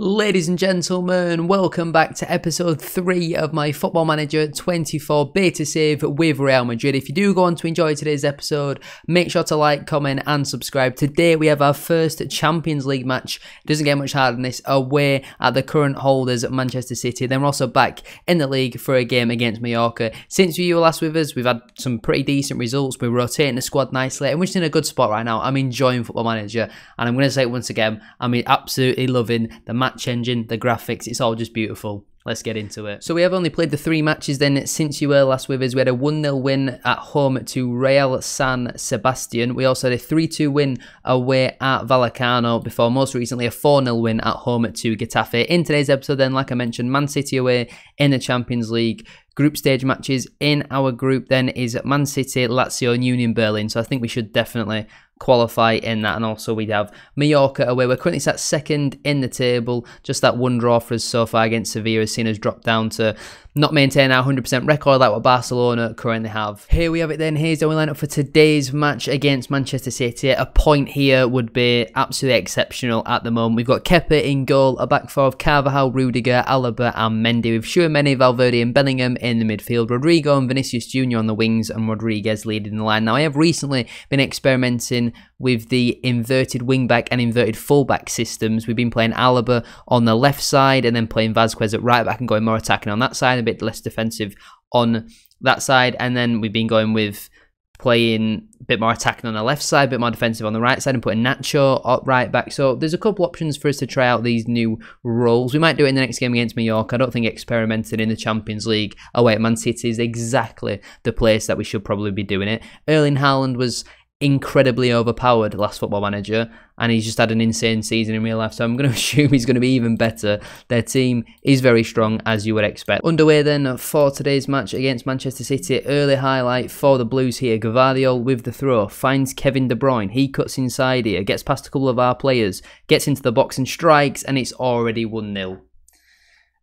Ladies and gentlemen, welcome back to episode 3 of my Football Manager 24 beta save with Real Madrid. If you do go on to enjoy today's episode, make sure to like, comment and subscribe. Today we have our first Champions League match. It doesn't get much harder than this, away at the current holders at Manchester City. Then we're also back in the league for a game against Mallorca. Since you were last with us, we've had some pretty decent results. We're rotating the squad nicely and we're just in a good spot right now. I'm enjoying Football Manager and I'm going to say it once again, I'm absolutely loving the match engine, the graphics, it's all just beautiful. Let's get into it. So we have only played the 3 matches then since you were last with us. We had a 1-0 win at home to Real San Sebastian. We also had a 3-2 win away at Vallecano before most recently a 4-0 win at home to Getafe. In today's episode then, like I mentioned, Man City away in the Champions League. Group stage matches in our group then is Man City, Lazio and Union Berlin. So I think we should definitely qualify in that, and also we'd have Mallorca away. We're currently sat second in the table. Just that one draw for us so far against Sevilla has seen us drop down to not maintain our 100% record like what Barcelona currently have. Here we have it then. Here's the lineup for today's match against Manchester City. A point here would be absolutely exceptional at the moment. We've got Kepa in goal, a back four of Carvajal, Rudiger, Alaba and Mendy, with Tchouaméni, Valverde and Bellingham in the midfield, Rodrigo and Vinicius Jr. on the wings and Rodriguez leading the line. Now I have recently been experimenting with the inverted wing-back and inverted full-back systems. We've been playing Alaba on the left side and then playing Vazquez at right-back and going more attacking on that side, a bit less defensive on that side. And then we've been going with playing a bit more attacking on the left side, a bit more defensive on the right side and putting Nacho at right-back. So there's a couple options for us to try out these new roles. We might do it in the next game against Mallorca. I don't think experimenting in the Champions League away at Man City is exactly the place that we should probably be doing it. Erling Haaland was incredibly overpowered last Football Manager and he's just had an insane season in real life, so I'm going to assume he's going to be even better. Their team is very strong, as you would expect. Underway then for today's match against Manchester City. Early highlight for the Blues here. Gvardiol with the throw finds Kevin De Bruyne. He cuts inside here, gets past a couple of our players, gets into the box and strikes, and it's already 1-0.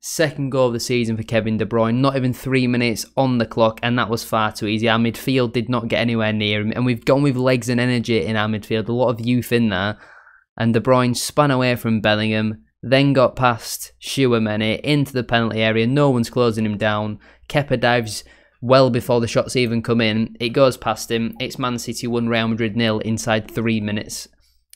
Second goal of the season for Kevin De Bruyne, not even 3 minutes on the clock, and that was far too easy. Our midfield did not get anywhere near him, and we've gone with legs and energy in our midfield, a lot of youth in there, and De Bruyne spun away from Bellingham, then got past Tchouaméni into the penalty area, no one's closing him down. Kepa dives well before the shots even come in, it goes past him, it's Man City 1, Real Madrid 0 inside 3 minutes.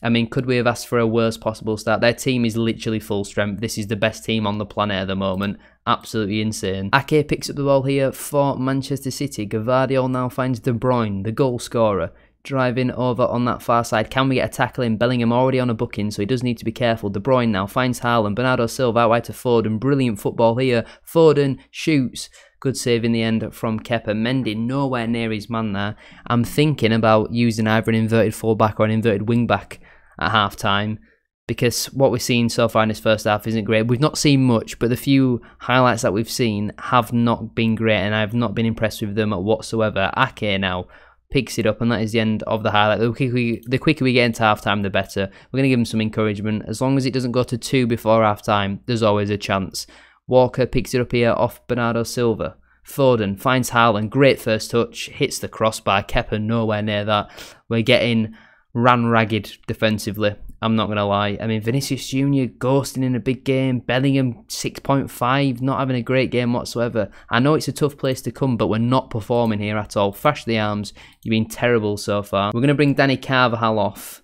I mean, could we have asked for a worst possible start? Their team is literally full strength. This is the best team on the planet at the moment. Absolutely insane. Ake picks up the ball here for Manchester City. Gvardiol now finds De Bruyne, the goal scorer, driving over on that far side. Can we get a tackle in? Bellingham already on a booking, so he does need to be careful. De Bruyne now finds Haaland. Bernardo Silva out wide to Foden. Brilliant football here. Foden shoots. Good save in the end from Kepa. Mendy nowhere near his man there. I'm thinking about using either an inverted fullback or an inverted wingback at half time, because what we're seeing so far in this first half isn't great. We've not seen much, but the few highlights that we've seen have not been great and I've not been impressed with them whatsoever. Ake now picks it up and that is the end of the highlight. The quicker we get into half time, the better. We're going to give him some encouragement. As long as it doesn't go to 2 before half time, there's always a chance. Walker picks it up here off Bernardo Silva. Foden finds Haaland, great first touch, hits the crossbar. Kepa nowhere near that. We're getting ran ragged defensively, I'm not going to lie. I mean, Vinicius Jr. ghosting in a big game. Bellingham 6.5, not having a great game whatsoever. I know it's a tough place to come, but we're not performing here at all. Thrash the arms, you've been terrible so far. We're going to bring Danny Carvajal off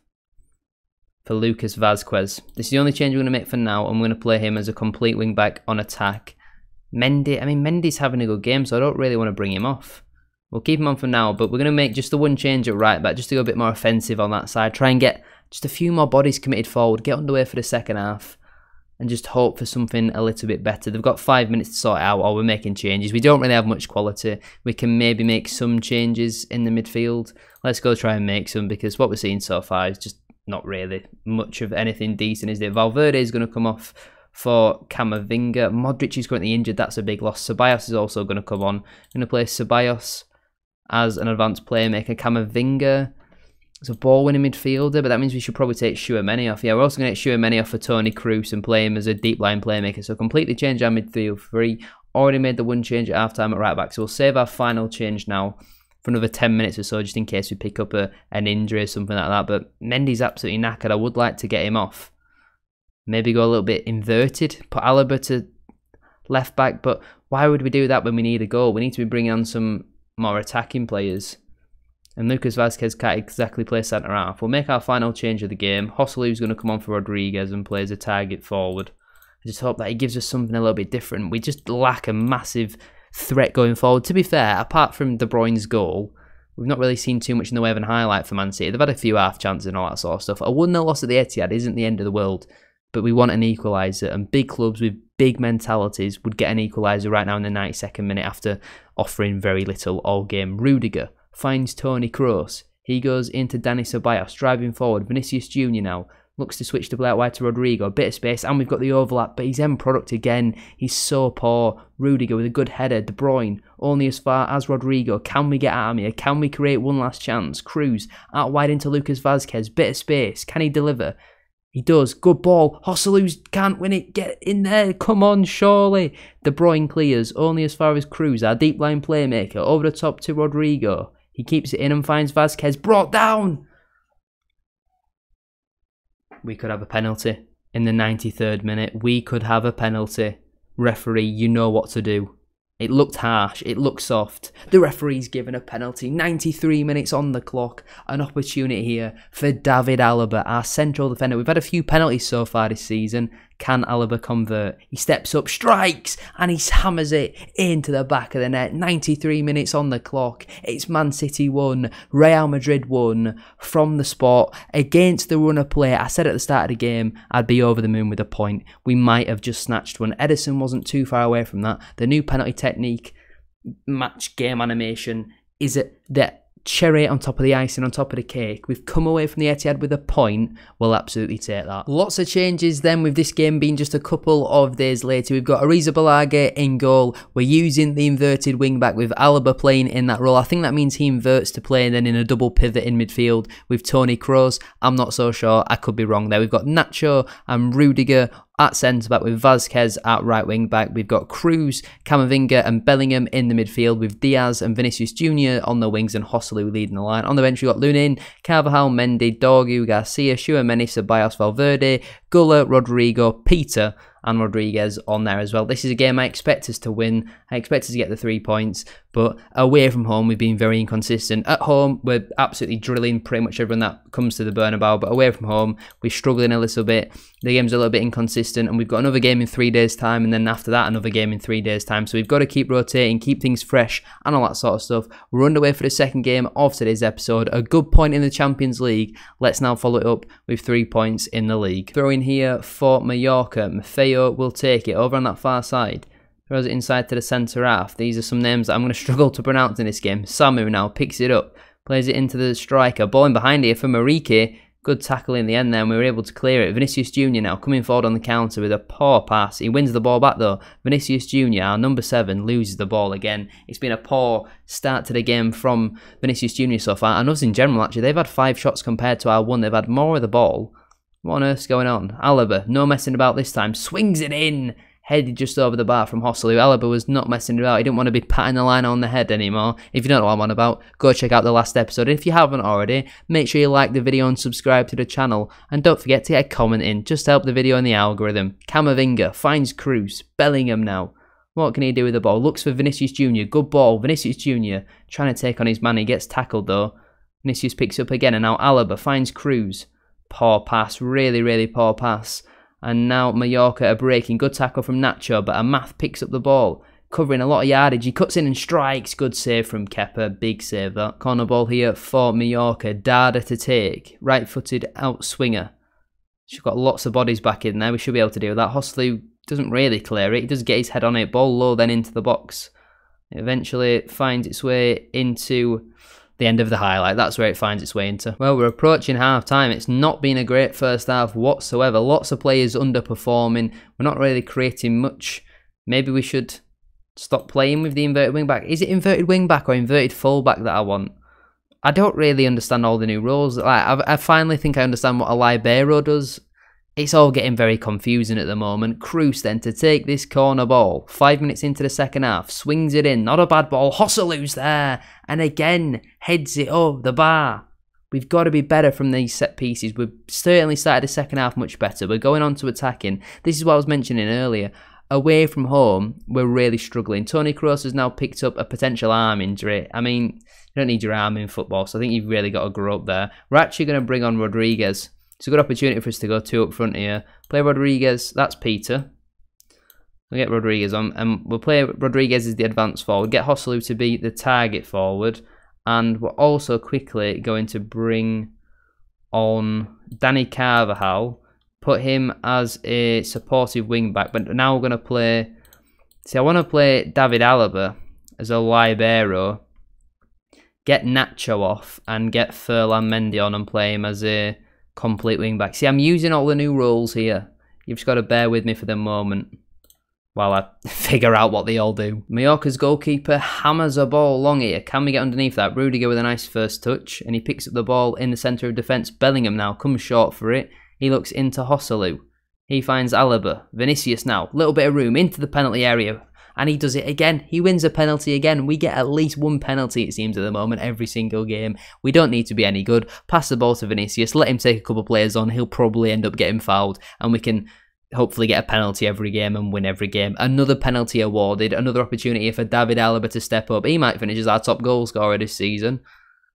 for Lucas Vazquez. This is the only change we're going to make for now, and we're going to play him as a complete wing-back on attack. Mendy, I mean, Mendy's having a good game, so I don't really want to bring him off. We'll keep him on for now, but we're going to make just the one change at right back, just to go a bit more offensive on that side. Try and get just a few more bodies committed forward, get underway for the second half, and just hope for something a little bit better. They've got 5 minutes to sort it out while we're making changes. We don't really have much quality. We can maybe make some changes in the midfield. Let's go try and make some, because what we're seeing so far is just not really much of anything decent, is it? Valverde is going to come off for Camavinga. Modric is currently injured, that's a big loss. Ceballos is also going to come on. I'm going to play Ceballos as an advanced playmaker. Camavinga is a ball-winning midfielder, but that means we should probably take Tchouaméni off. Yeah, we're also going to take Tchouaméni off for Toni Kroos and play him as a deep-line playmaker. So completely change our midfield three. Already made the one change at half-time at right-back. So we'll save our final change now for another 10 minutes or so, just in case we pick up an injury or something like that. But Mendy's absolutely knackered. I would like to get him off. Maybe go a little bit inverted, put Alaba to left back, but why would we do that when we need a goal? We need to be bringing on some more attacking players. And Lucas Vazquez can't exactly play centre-half. We'll make our final change of the game. Joselu's going to come on for Rodriguez and play as a target forward. I just hope that he gives us something a little bit different. We just lack a massive threat going forward. To be fair, apart from De Bruyne's goal, we've not really seen too much in the way of an highlight for Man City. They've had a few half chances and all that sort of stuff. A 1-0 loss at the Etihad isn't the end of the world, but we want an equaliser, and big clubs with big mentalities would get an equaliser right now in the 92nd minute after offering very little all game. Rudiger finds Toni Kroos. He goes into Dani Ceballos, driving forward. Vinicius Junior now looks to switch the play out wide to Rodrigo. A bit of space, and we've got the overlap, but he's end product again. He's so poor. Rudiger with a good header. De Bruyne only as far as Rodrigo. Can we get out of here? Can we create one last chance? Cruz out wide into Lucas Vazquez. Bit of space. Can he deliver? He does. Good ball. Joselu can't win it. Get in there. Come on, surely. De Bruyne clears only as far as Cruz, our deep line playmaker. Over the top to Rodrigo. He keeps it in and finds Vazquez. Brought down. We could have a penalty in the 93rd minute. We could have a penalty. Referee, you know what to do. It looked harsh. It looked soft. The referee's given a penalty. 93 minutes on the clock. An opportunity here for David Alaba, our central defender. We've had a few penalties so far this season. Can Alaba convert? He steps up, strikes, and he hammers it into the back of the net. 93 minutes on the clock. It's Man City 1, Real Madrid 1 from the spot against the runner play. I said at the start of the game, I'd be over the moon with a point. We might have just snatched one. Ederson wasn't too far away from that. The new penalty technique, match game animation, is it that cherry on top of the icing on top of the cake. We've come away from the Etihad with a point. We'll absolutely take that. Lots of changes then, with this game being just a couple of days later. We've got Arrizabalaga in goal. We're using the inverted wing back with Alaba playing in that role. I think that means he inverts to play then in a double pivot in midfield with Toni Kroos. I'm not so sure. I could be wrong there. We've got Nacho and Rudiger at centre-back with Vazquez at right wing-back. We've got Cruz, Camavinga and Bellingham in the midfield with Diaz and Vinicius Junior on the wings and Joselu leading the line. On the bench, we've got Lunin, Carvajal, Mendy, Dorgu, Garcia, Tchouaméni, Ceballos, Valverde, Guller, Rodrigo, Peter and Rodriguez on there as well. This is a game I expect us to win. I expect us to get the 3 points, but away from home, we've been very inconsistent. At home, we're absolutely drilling pretty much everyone that comes to the Bernabeu, but away from home, we're struggling a little bit. The game's a little bit inconsistent, and we've got another game in 3 days' time, and then after that, another game in 3 days' time. So we've got to keep rotating, keep things fresh, and all that sort of stuff. We're underway for the second game of today's episode. A good point in the Champions League. Let's now follow it up with 3 points in the league. Throw in here for Mallorca. Maffeo will take it over on that far side. Throws it inside to the centre half. These are some names that I'm going to struggle to pronounce in this game. Samu now picks it up. Plays it into the striker. Ball in behind here for Marique. Good tackle in the end there, and we were able to clear it. Vinicius Junior now coming forward on the counter with a poor pass. He wins the ball back though. Vinicius Junior, our number 7, loses the ball again. It's been a poor start to the game from Vinicius Junior so far, and us in general actually. They've had 5 shots compared to our 1. They've had more of the ball. What on earth's going on? Alaba, no messing about this time. Swings it in. Headed just over the bar from Joselu. Alaba was not messing about. He didn't want to be patting the line on the head anymore. If you don't know what I'm on about, go check out the last episode. And if you haven't already, make sure you like the video and subscribe to the channel. And don't forget to get a comment in, just to help the video and the algorithm. Camavinga finds Cruz. Bellingham now. What can he do with the ball? Looks for Vinicius Junior. Good ball. Vinicius Junior trying to take on his man. He gets tackled though. Vinicius picks up again, and now Alaba finds Cruz. Poor pass. Really, really poor pass. And now Mallorca are breaking. Good tackle from Nacho, but Amath picks up the ball. Covering a lot of yardage. He cuts in and strikes. Good save from Kepa. Big save that. Corner ball here for Mallorca. Dada to take. Right-footed out swinger. She's got lots of bodies back in there. We should be able to do that. Joselu doesn't really clear it. He does get his head on it. Ball low then into the box. It eventually finds its way into the end of the highlight. That's where it finds its way into. Well, we're approaching half time. It's not been a great first half whatsoever. Lots of players underperforming. We're not really creating much. Maybe we should stop playing with the inverted wing back. Is it inverted wing back or inverted full back that I want? I don't really understand all the new rules. I finally think I understand what a libero does. It's all getting very confusing at the moment. Cruz then to take this corner ball. 5 minutes into the second half. Swings it in. Not a bad ball. Joselu's there. And again, heads it over the bar. We've got to be better from these set pieces. We've certainly started the second half much better. We're going on to attacking. This is what I was mentioning earlier. Away from home, we're really struggling. Toni Kroos has now picked up a potential arm injury. I mean, you don't need your arm in football, so I think you've really got to grow up there. We're actually going to bring on Rodriguez. It's a good opportunity for us to go 2 up front here. Play Rodriguez. That's Peter. We'll get Rodriguez on, and we'll play Rodriguez as the advanced forward. Get Joselu to be the target forward. And we're also quickly going to bring on Dani Carvajal, put him as a supportive wing back. But now we're going to play... See, I want to play David Alaba as a libero, get Nacho off, and get Ferland Mendy on and play him as a complete wing back. See, I'm using all the new rules here. You've just got to bear with me for the moment while I figure out what they all do. Mallorca's goalkeeper hammers a ball long here. Can we get underneath that? Rudiger with a nice first touch, and he picks up the ball in the centre of defence. Bellingham now comes short for it. He looks into Joselu. He finds Alaba. Vinicius now, little bit of room into the penalty area, and he does it again. He wins a penalty again. We get at least 1 penalty, it seems, at the moment, every single game. We don't need to be any good. Pass the ball to Vinicius, let him take a couple of players on. He'll probably end up getting fouled, and we can hopefully get a penalty every game and win every game. Another penalty awarded, another opportunity for David Alaba to step up. He might finish as our top goal scorer this season.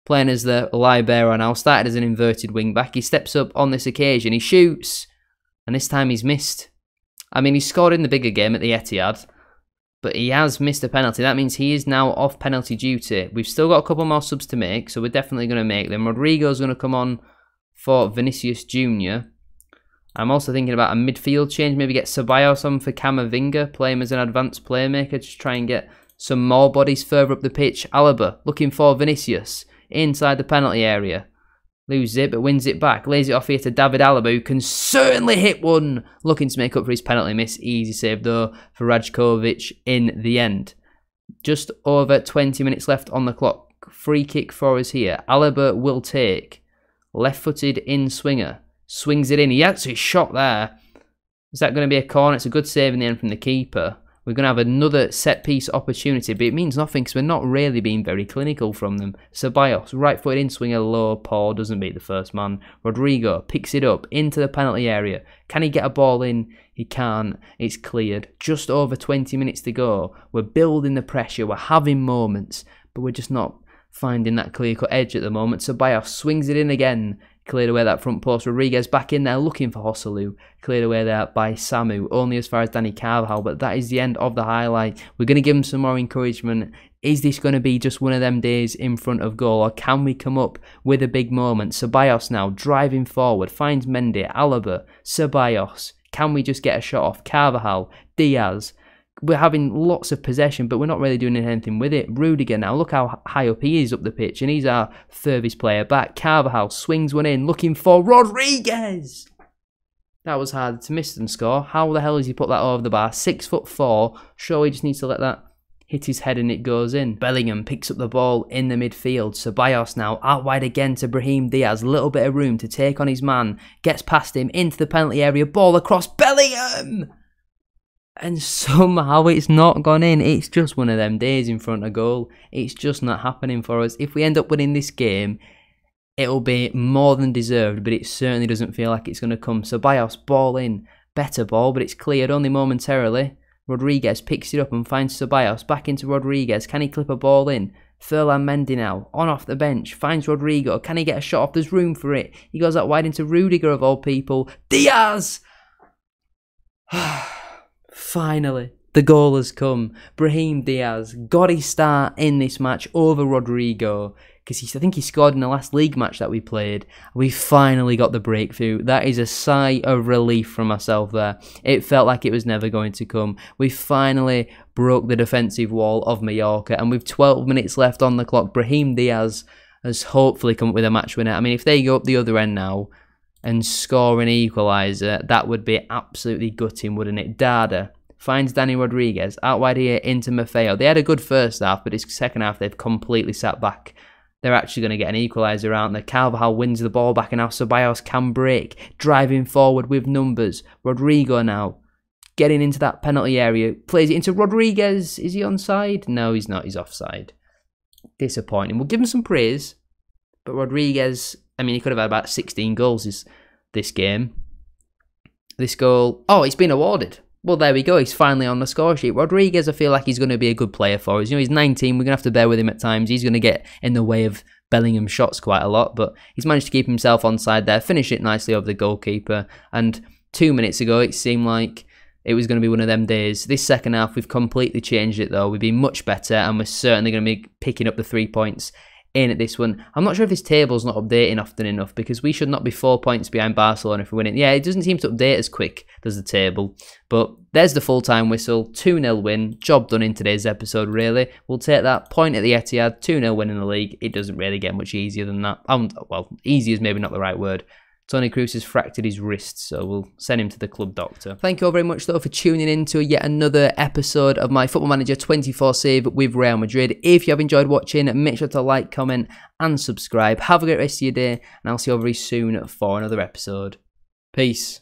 Playing as the libero now, started as an inverted wing back. He steps up on this occasion, he shoots, and this time he's missed. I mean, he scored in the bigger game at the Etihad, but he has missed a penalty. That means he is now off penalty duty. We've still got a couple more subs to make, so we're definitely going to make them. Rodrigo's going to come on for Vinicius Jr. I'm also thinking about a midfield change. Maybe get Ceballos on for Camavinga, play him as an advanced playmaker, just try and get some more bodies further up the pitch. Alaba looking for Vinicius inside the penalty area. Loses it, but wins it back. Lays it off here to David Alaba, who can certainly hit one. Looking to make up for his penalty miss. Easy save, though, for Rajkovic in the end. Just over 20 minutes left on the clock. Free kick for us here. Alaba will take. Left-footed in swinger. Swings it in. He actually shot there. Is that going to be a corner? It's a good save in the end from the keeper. We're going to have another set-piece opportunity, but it means nothing because we're not really being very clinical from them. Ceballos, right-footed in swinger, low, Paul doesn't beat the first man. Rodrigo picks it up into the penalty area. Can he get a ball in? He can't. It's cleared. Just over 20 minutes to go. We're building the pressure. We're having moments, but we're just not finding that clear-cut edge at the moment. Ceballos swings it in again. Cleared away that front post. Rodriguez back in there looking for Joselu. Cleared away there by Samu. Only as far as Dani Carvajal, but that is the end of the highlight. We're going to give him some more encouragement. Is this going to be just one of them days in front of goal, or can we come up with a big moment? Ceballos now driving forward. Finds Mendy. Alaba. Ceballos. Can we just get a shot off? Carvajal. Diaz. We're having lots of possession, but we're not really doing anything with it. Rudiger now, look how high up he is up the pitch, and he's our furthest player back. Carvajal swings one in, looking for Rodriguez. That was hard to miss and score. How the hell has he put that over the bar? 6'4". Sure, he just needs to let that hit his head and it goes in. Bellingham picks up the ball in the midfield. Ceballos now out wide again to Brahim Diaz. Little bit of room to take on his man. Gets past him into the penalty area. Ball across Bellingham. And somehow it's not gone in. It's just one of them days in front of goal. It's just not happening for us. If we end up winning this game, it'll be more than deserved, but it certainly doesn't feel like it's going to come. Ceballos, ball in. Better ball, but it's cleared only momentarily. Rodriguez picks it up and finds Ceballos. Back into Rodriguez. Can he clip a ball in? Ferland Mendy now, on off the bench. Finds Rodrigo. Can he get a shot off? There's room for it. He goes out wide into Rudiger of all people. Diaz! Finally, the goal has come. Brahim Diaz got his start in this match over Rodrigo because I think he scored in the last league match that we played. We finally got the breakthrough. That is a sigh of relief from myself there. It felt like it was never going to come. We finally broke the defensive wall of Mallorca, and with 12 minutes left on the clock, Brahim Diaz has hopefully come up with a match winner. I mean, if they go up the other end now and score an equaliser, that would be absolutely gutting, wouldn't it? Dada finds Dani Rodriguez out wide here into Maffeo. They had a good first half, but this second half they've completely sat back. They're actually going to get an equaliser, aren't they? Carvajal wins the ball back, and now Ceballos can break. Driving forward with numbers. Rodrigo now getting into that penalty area. Plays it into Rodriguez. Is he onside? No, he's not. He's offside. Disappointing. We'll give him some praise, but Rodriguez I mean, he could have had about 16 goals this game. This goal, oh, it's been awarded. Well, there we go. He's finally on the score sheet. Rodriguez, I feel like he's going to be a good player for us. You know, he's 19. We're going to have to bear with him at times. He's going to get in the way of Bellingham's shots quite a lot, but he's managed to keep himself onside there, finish it nicely over the goalkeeper. And 2 minutes ago, it seemed like it was going to be one of them days. This second half, we've completely changed it, though. We've been much better, and we're certainly going to be picking up the 3 points in at this one. I'm not sure if this table's not updating often enough, because we should not be 4 points behind Barcelona if we win it. Yeah, it doesn't seem to update as quick as the table, but there's the full-time whistle. 2-0 win. Job done in today's episode, really. We'll take that point at the Etihad. 2-0 win in the league. It doesn't really get much easier than that. Well, easy is maybe not the right word. Toni Kroos has fractured his wrist, so we'll send him to the club doctor. Thank you all very much, though, for tuning in to yet another episode of my Football Manager 24 save with Real Madrid. If you have enjoyed watching, make sure to like, comment, and subscribe. Have a great rest of your day, and I'll see you all very soon for another episode. Peace.